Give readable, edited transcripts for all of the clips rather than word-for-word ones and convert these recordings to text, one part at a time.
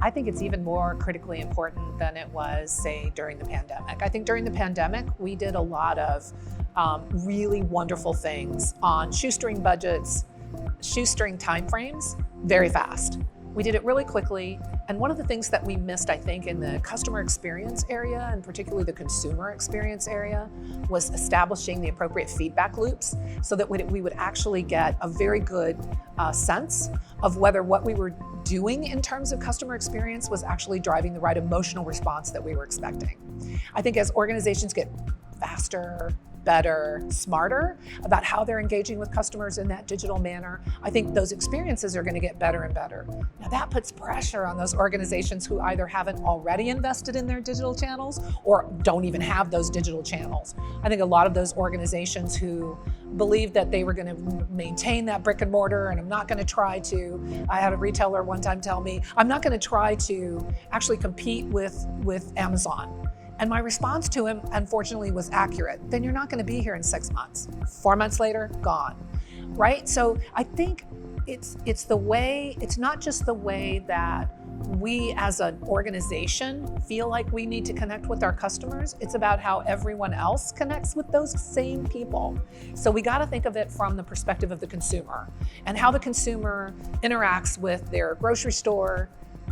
I think it's even more critically important than it was, say, during the pandemic. I think during the pandemic, we did a lot of really wonderful things on shoestring budgets, shoestring timeframes, very fast. We did it really quickly. And one of the things that we missed, I think, in the customer experience area, and particularly the consumer experience area, was establishing the appropriate feedback loops so that we would actually get a very good sense of whether what we were doing in terms of customer experience was actually driving the right emotional response that we were expecting. I think as organizations get faster, better, smarter about how they're engaging with customers in that digital manner, I think those experiences are going to get better and better. Now that puts pressure on those organizations who either haven't already invested in their digital channels or don't even have those digital channels. I think a lot of those organizations who believed that they were going to maintain that brick and mortar, and I'm not going to try to, I had a retailer one time tell me, I'm not going to try to actually compete with Amazon. And my response to him, unfortunately, was accurate. Then you're not going to be here in 6 months. 4 months later, gone, right? So I think it's not just the way that we as an organization feel like we need to connect with our customers. It's about how everyone else connects with those same people. So we got to think of it from the perspective of the consumer and how the consumer interacts with their grocery store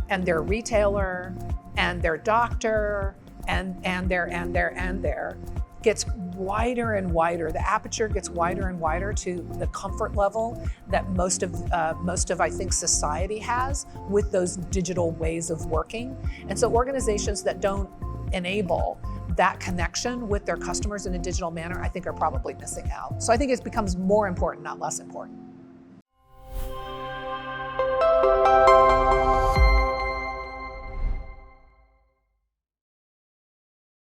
and their retailer and their doctor and there gets wider and wider. The aperture gets wider and wider to the comfort level that most of I think society has with those digital ways of working. And so organizations that don't enable that connection with their customers in a digital manner, I think are probably missing out. So I think it becomes more important, not less important.